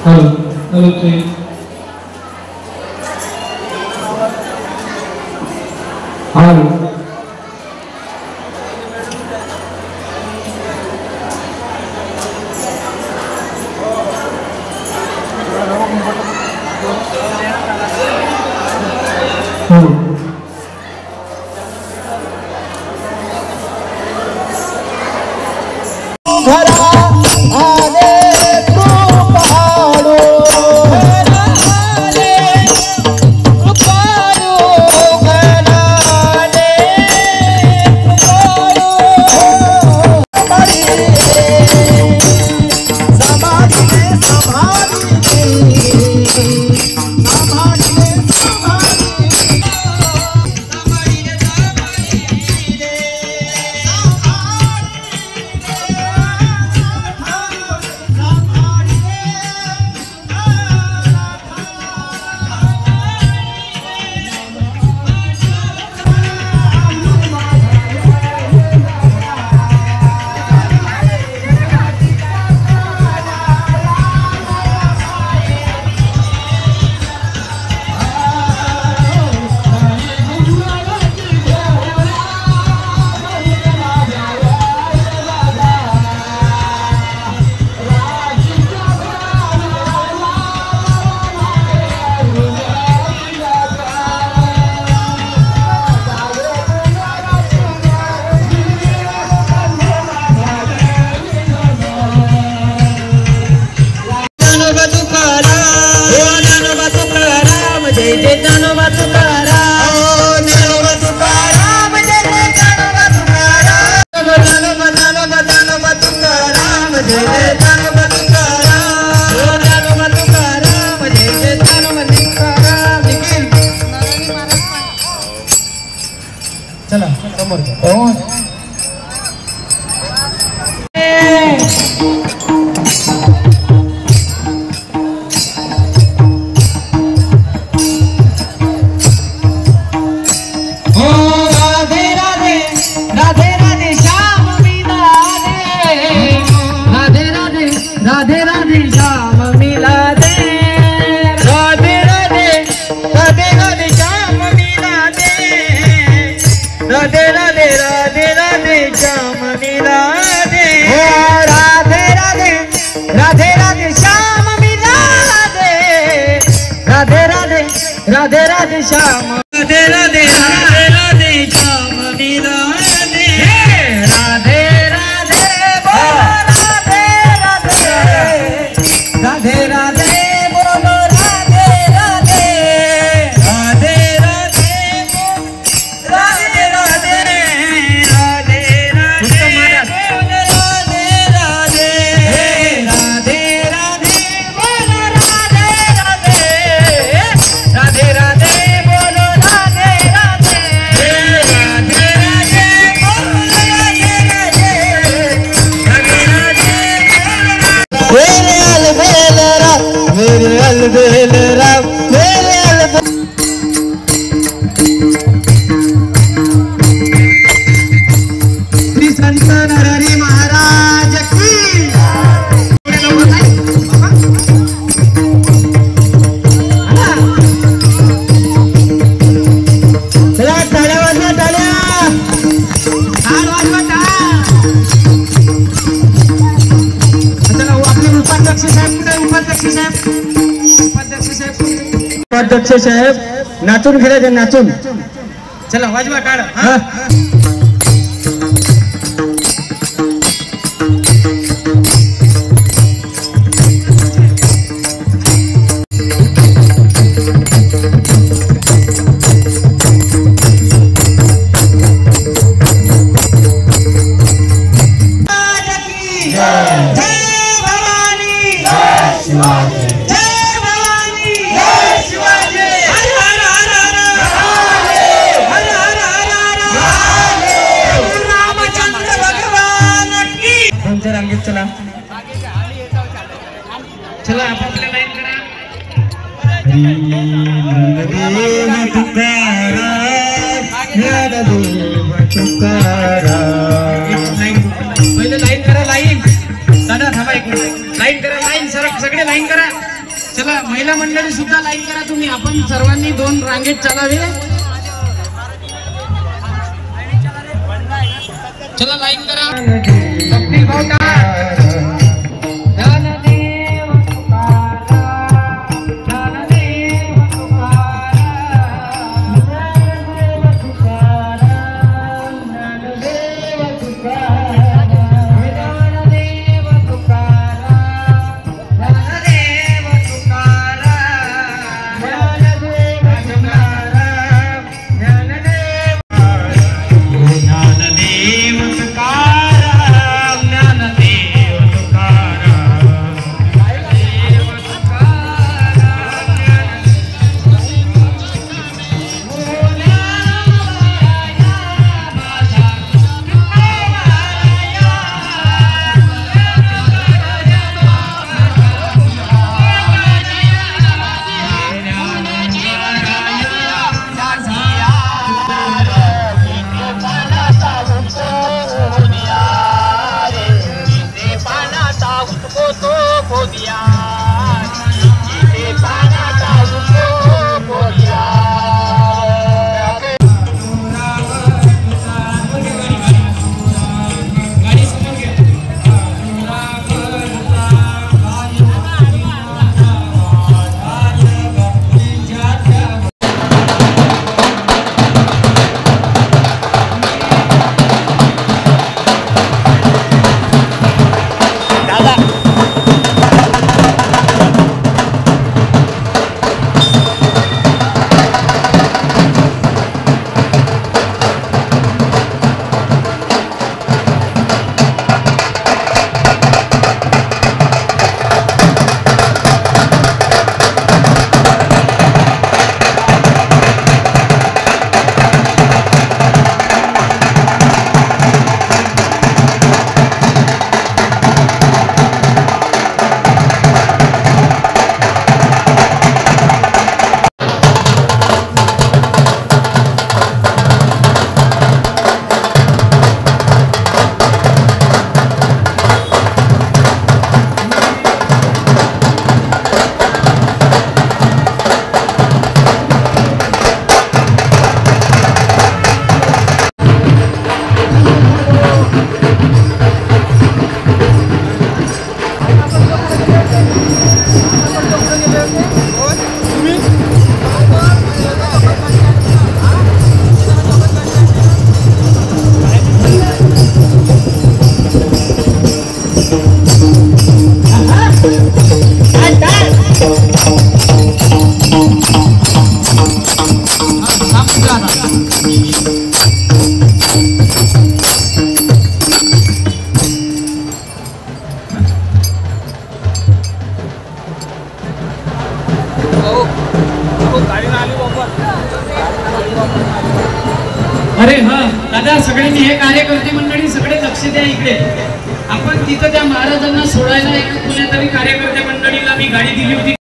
Hello hello ते hello चला समोर राधे राधे श्याम राधे राधे राधे राधे श्याम मीरा राधे राधे राधे राधे बोलो राधे राधे राधे राधे राधे राधे राधे राधे राधे राधे राधे राधे बोलो राधे राधे राधे राधे बोलो राधे राधे राधे राधे बोलो राधे राधे मेरे अलबेल राम मेरे अलबेल श्री संत नरहरी महाराज की उपाध्यक्ष साहेब नाचून खेळायचे नाचून चला वाजवा काढा हा चला चला आपापल्या लाईन करा पहिले लाईन करा लाईन दादा थांबा एक लाईन करा लाईन सगळे लाईन करा महिला मंडळी सुद्धा लाईन करा तुम्ही. आपण सर्वांनी 2 रांगेत चालावे. चला लाईन करा. स्वप्नील भाऊ अरे हा दादा, सगळ्यांनी हे कार्यकर्ते मंडळी सगळे लक्ष द्या इकडे. आपण तिथं त्या महाराजांना सोडायला एका कुण्या तरी कार्यकर्ते मंडळीला मी गाडी दिली होती.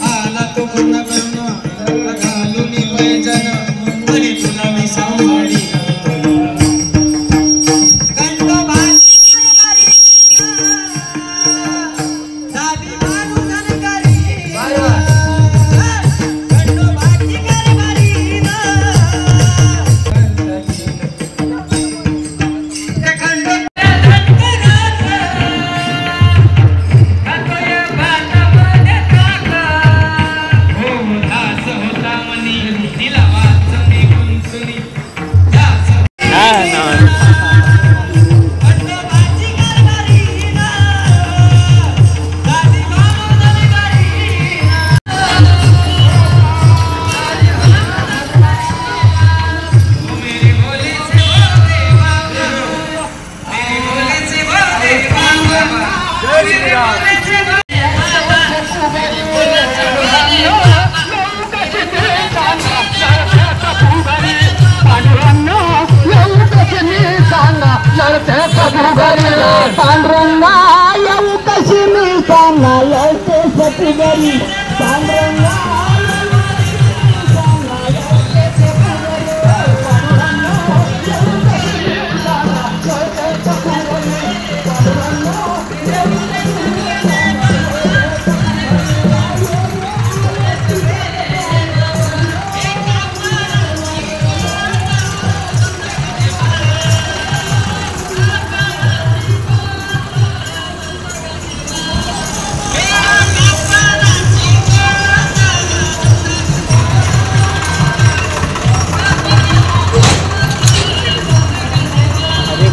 आला तो पूर्ण करून घालून पैजन आणि तुला मी सांभाळ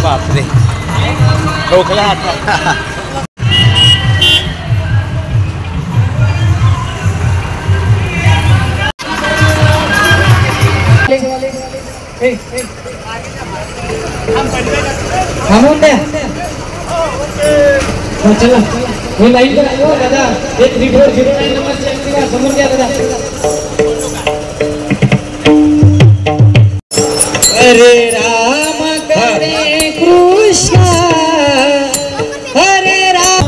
बापरे ठोकला थांबून द्या. चला मी लाईन कर दादा. 3409 नंबर समोर द्या दादा. हरे राम हरे कृष्ण हरे राम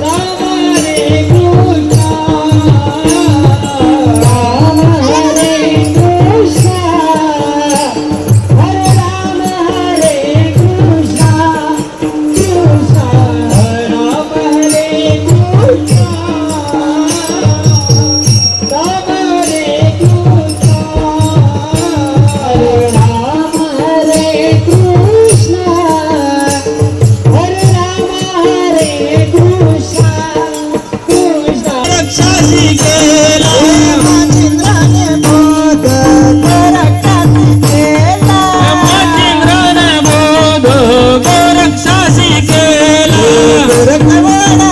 राम हरे कृष्ण राम हरे कृष्ण हरे राम हरे कृष्ण कृष्ण राम हरे कृष्ण राम हरे कृष्ण हरे राम हरे कृष्ण हरे राम हरे कृष्ण कृष्ण रक्षासी केला मचिंद्राने बोध गोरक्षासी केला मचिंद्राने बोध गोरक्षासी केला गोरक्षवाला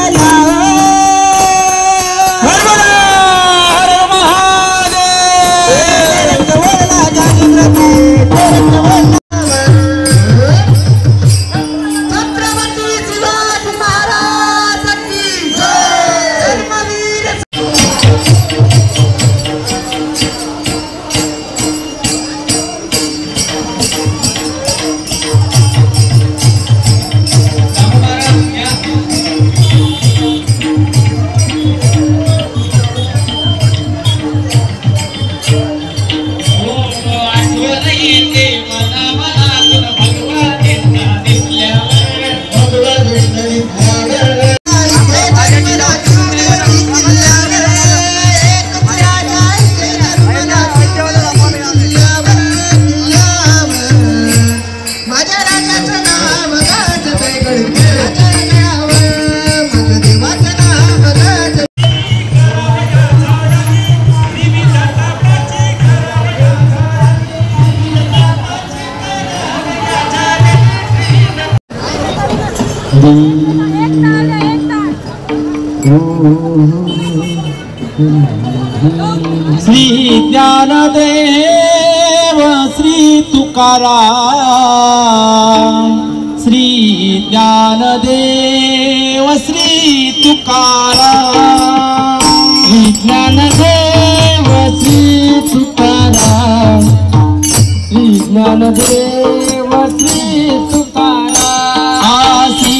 श्री ज्ञानदेव श्री तुकाराम श्री ज्ञानदेव श्री तुकाराम श्री ज्ञानदेव श्री तुकाराम श्री ज्ञानदेव श्री तुकाराम श्री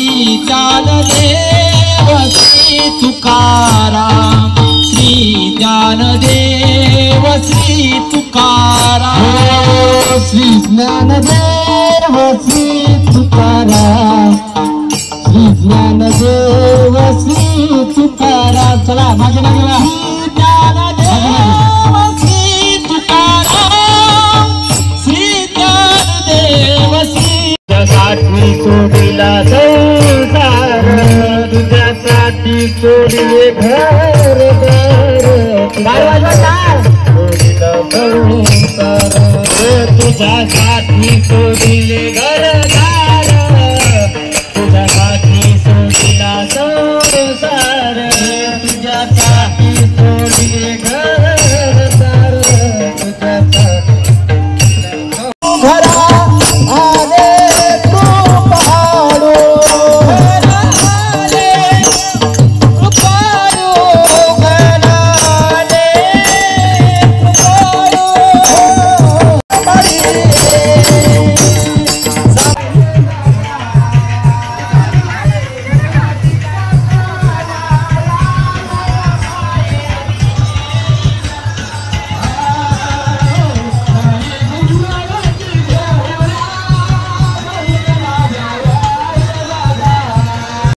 ज्ञानदेव श्री तुकाराम श्री ज्ञानदेव श्री तुकाराम श्री ज्ञानदेव श्री तुकाराम श्री ज्ञानदेव श्री तुकाराम. चला मागे मागे ज्ञानदेव श्री तुकाराम श्री ज्ञानदेव श्री तुझ्यासाठी सोडिला संसार तुझ्यासाठी सोडिले घर सोडिला संसार तुझ्यासाठी सोडिले घर